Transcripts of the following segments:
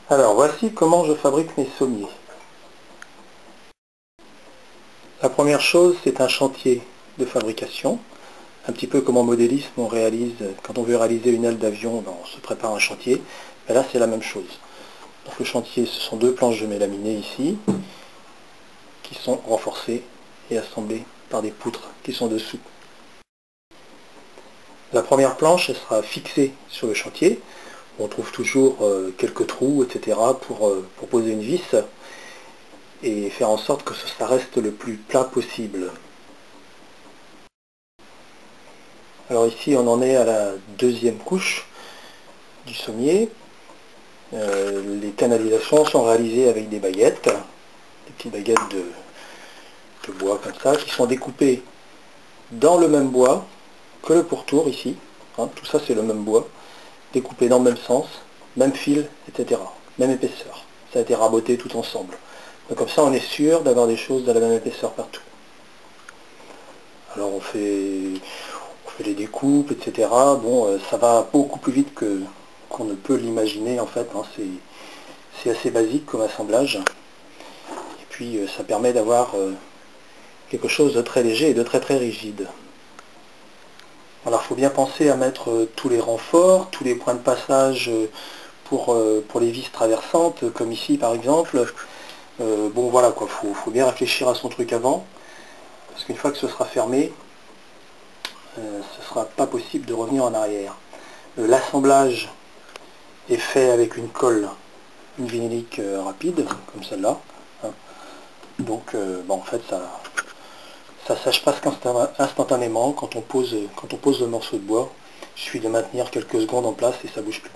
Alors voici comment je fabrique mes sommiers. La première chose, c'est un chantier de fabrication. Un petit peu comme en modélisme, on réalise, quand on veut réaliser une aile d'avion, on se prépare un chantier. Et là, c'est la même chose. Donc le chantier, ce sont deux planches de mélaminé ici, qui sont renforcées et assemblées par des poutres qui sont dessous. La première planche, elle sera fixée sur le chantier. On trouve toujours quelques trous, etc. pour poser une vis et faire en sorte que ça reste le plus plat possible. Alors ici, on en est à la deuxième couche du sommier. Les canalisations sont réalisées avec des baguettes, des petites baguettes de bois comme ça, qui sont découpées dans le même bois que le pourtour ici. Tout ça, c'est le même bois, découpé dans le même sens, même fil, etc. Même épaisseur. Ça a été raboté tout ensemble. Donc comme ça, on est sûr d'avoir des choses de la même épaisseur partout. Alors on fait les découpes, etc. Bon, ça va beaucoup plus vite qu'on ne peut l'imaginer en fait. C'est assez basique comme assemblage. Et puis ça permet d'avoir quelque chose de très léger et de très très rigide. Alors il faut bien penser à mettre tous les renforts, tous les points de passage pour les vis traversantes, comme ici par exemple. Bon voilà quoi, faut bien réfléchir à son truc avant, parce qu'une fois que ce sera fermé, ce ne sera pas possible de revenir en arrière. L'assemblage est fait avec une colle, une vinylique rapide, comme celle-là. Donc bon, en fait ça sèche presque instantanément quand on pose le morceau de bois. Il suffit de maintenir quelques secondes en place et ça ne bouge plus.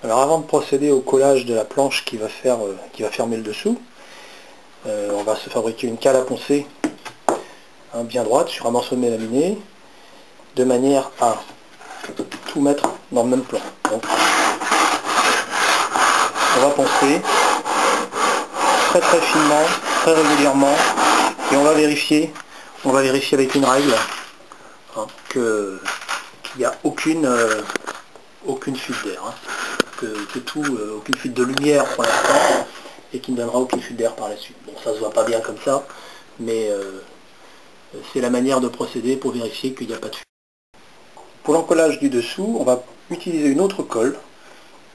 Alors avant de procéder au collage de la planche qui va fermer le dessous, on va se fabriquer une cale à poncer bien droite sur un morceau de mélaminé, de manière à tout mettre dans le même plan. Donc, on va poncer très très finement, très régulièrement, et on va vérifier avec une règle qu'il n'y a aucune fuite d'air, aucune fuite de lumière pour l'instant, et qui ne donnera aucune fuite d'air par la suite. Bon, ça se voit pas bien comme ça, mais c'est la manière de procéder pour vérifier qu'il n'y a pas de fuite. Pour l'encollage du dessous, on va utiliser une autre colle,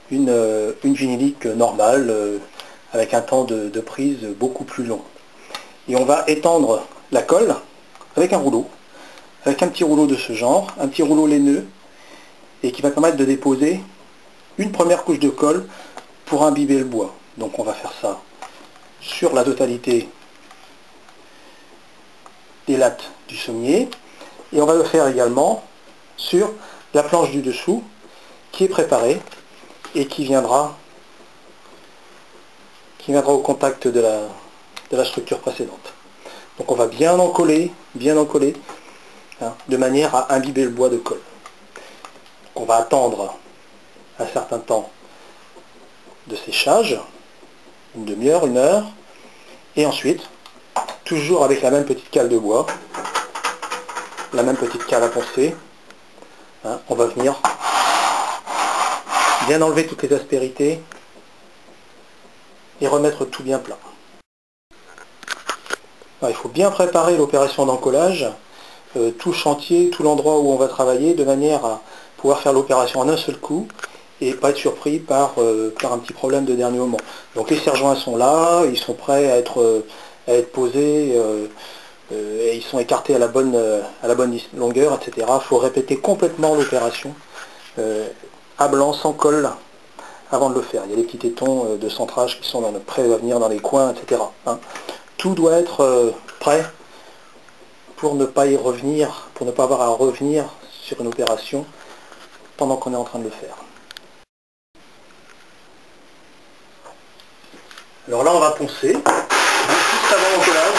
une vinylique normale, avec un temps de prise beaucoup plus long. Et on va étendre la colle avec un rouleau, avec un petit rouleau de ce genre, un petit rouleau laineux, et qui va permettre de déposer une première couche de colle pour imbiber le bois. Donc on va faire ça sur la totalité des lattes du sommier, et on va le faire également sur la planche du dessous qui est préparée et qui viendra au contact de la structure précédente. Donc on va bien encoller, de manière à imbiber le bois de colle. Donc on va attendre un certain temps de séchage, une demi-heure, une heure, et ensuite, toujours avec la même petite cale de bois, la même petite cale à poncer, on va venir bien enlever toutes les aspérités et remettre tout bien plat. Alors, il faut bien préparer l'opération d'encollage, tout chantier, tout l'endroit où on va travailler, de manière à pouvoir faire l'opération en un seul coup et pas être surpris par un petit problème de dernier moment. Donc les serre-joints sont là, ils sont prêts à être posés, et ils sont écartés à la bonne longueur, etc. Il faut répéter complètement l'opération à blanc, sans colle, avant de le faire. Il y a des petits tétons de centrage qui sont prêts à venir dans les coins, etc. Tout doit être prêt pour ne pas y revenir, pour ne pas avoir à revenir sur une opération pendant qu'on est en train de le faire. Alors là, on va poncer, juste avant l'encollage,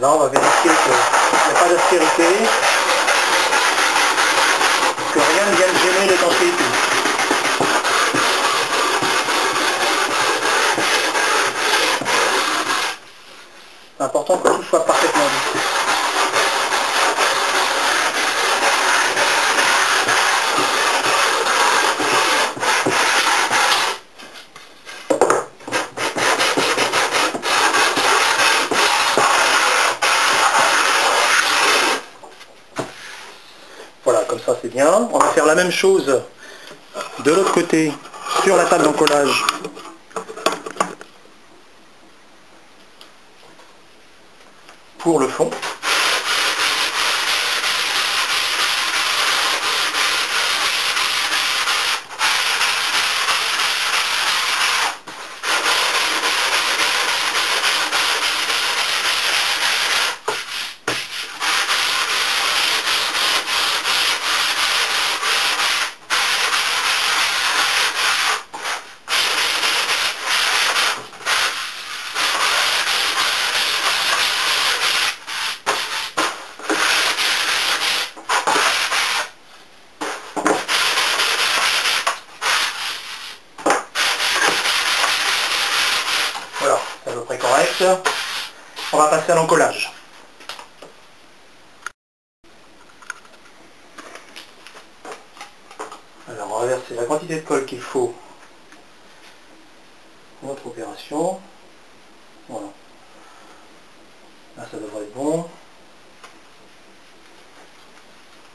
là, on va vérifier qu'il n'y a pas d'aspérité, que rien ne vienne gêner l'étanchéité. C'est important que tout soit parfaitement lisse. Voilà, comme ça c'est bien. On va faire la même chose de l'autre côté sur la table d'encollage. Pour le fond. Voilà, c'est à peu près correct. On va passer à l'encollage. Alors on va verser la quantité de colle qu'il faut pour notre opération. Voilà. Là ça devrait être bon.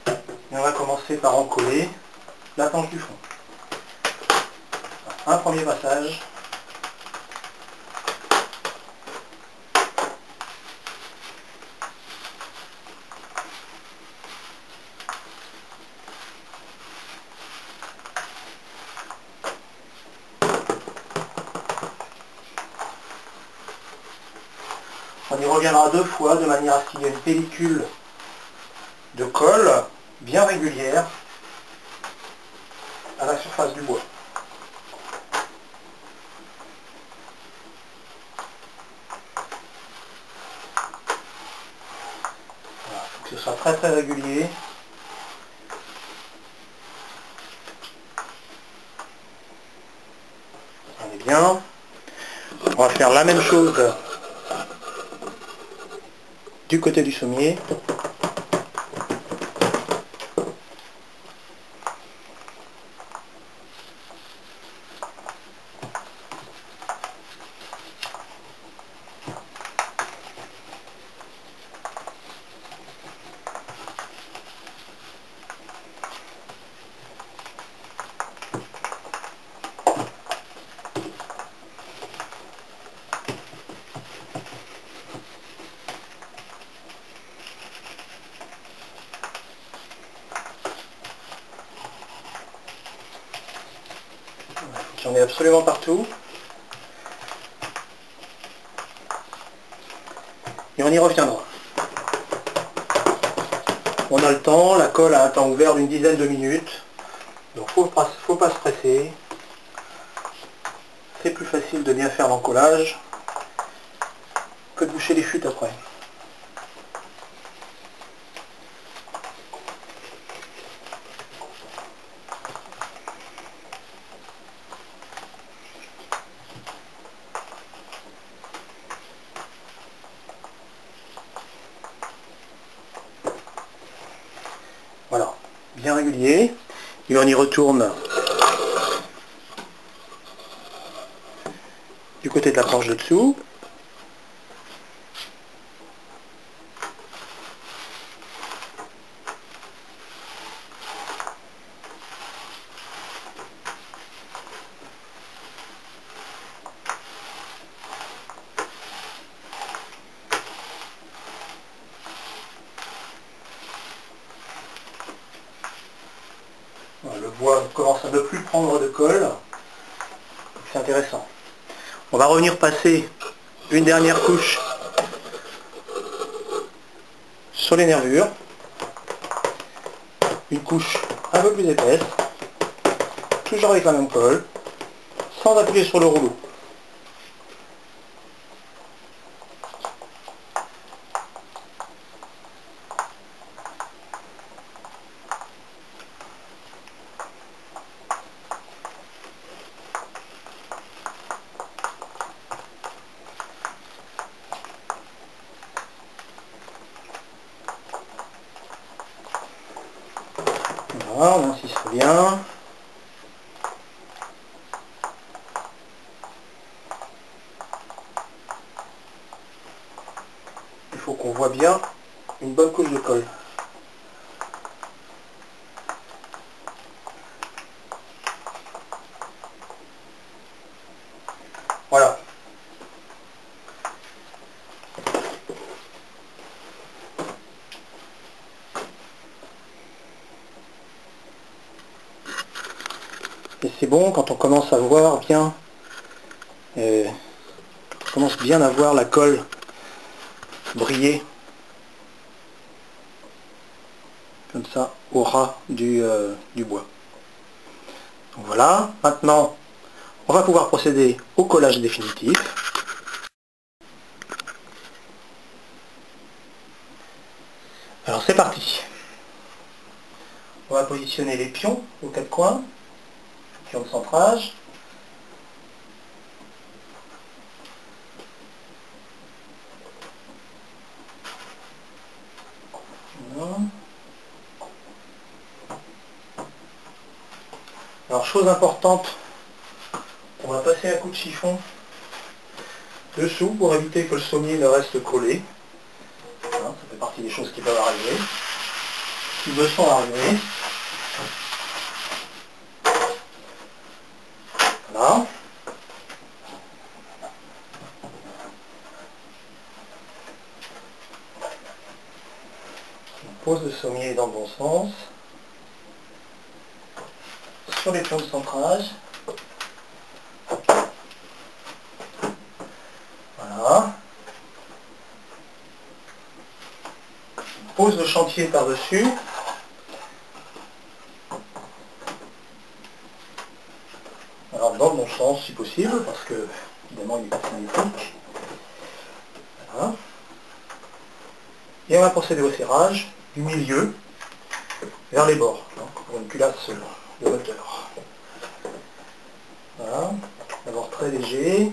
Et on va commencer par encoller la planche du fond. Un premier passage. On y reviendra 2 fois de manière à ce qu'il y ait une pellicule de colle bien régulière à la surface du bois. Voilà, il faut que ce soit très très régulier. On est bien. On va faire la même chose du côté du sommier. J'en ai absolument partout. Et on y reviendra. On a le temps, la colle a un temps ouvert d'une dizaine de minutes. Donc faut pas se presser. C'est plus facile de bien faire l'encollage que de boucher les fuites après. Voilà, bien régulier. Et on y retourne du côté de la planche de dessous. Voilà, le bois commence à ne plus prendre de colle. C'est intéressant. On va revenir passer une dernière couche sur les nervures. Une couche un peu plus épaisse. Toujours avec la même colle. Sans appuyer sur le rouleau. Voilà, on insiste bien. Il faut qu'on voit bien une bonne couche de colle. Voilà. Et c'est bon quand on commence à voir bien, on commence bien à voir la colle briller comme ça au ras du bois. Donc voilà, maintenant on va pouvoir procéder au collage définitif. Alors c'est parti. On va positionner les pions aux quatre coins, pions de centrage. Voilà. Alors chose importante, on va passer un coup de chiffon dessous pour éviter que le sommier ne reste collé. Voilà, ça fait partie des choses qui peuvent arriver, qui me sont arrivées. Voilà. On pose le sommier dans le bon sens. Sur les pions de centrage. Voilà. On pose le chantier par-dessus. Alors dans le bon sens si possible, parce que évidemment il est pas symétrique. Voilà. Et on va procéder au serrage du milieu vers les bords, donc pour une culasse de hauteur. Voilà, d'abord très léger.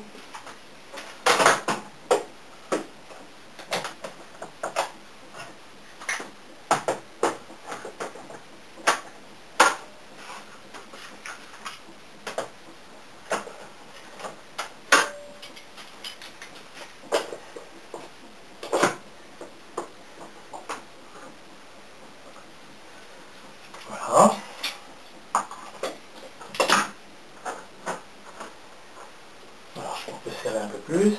Voilà. Alors, on peut serrer un peu plus.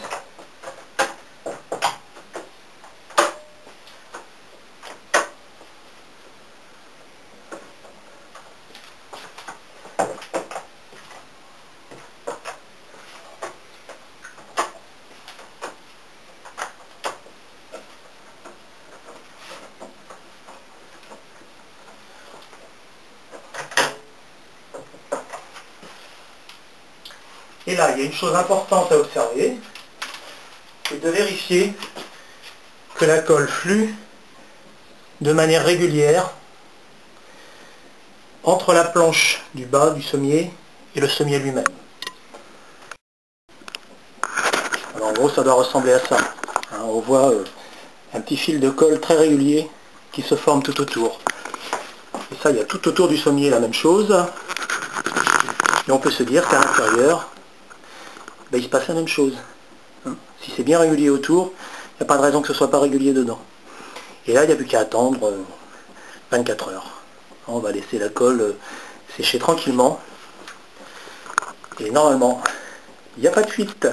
Et là, il y a une chose importante à observer, c'est de vérifier que la colle flue de manière régulière entre la planche du bas du sommier et le sommier lui-même. Alors en gros, ça doit ressembler à ça. Hein, on voit un petit fil de colle très régulier qui se forme tout autour. Et ça, il y a tout autour du sommier la même chose. Et on peut se dire qu'à l'intérieur, il se passe la même chose. Hein, si c'est bien régulier autour, il n'y a pas de raison que ce ne soit pas régulier dedans. Et là, il n'y a plus qu'à attendre 24 heures. On va laisser la colle sécher tranquillement. Et normalement, il n'y a pas de fuite.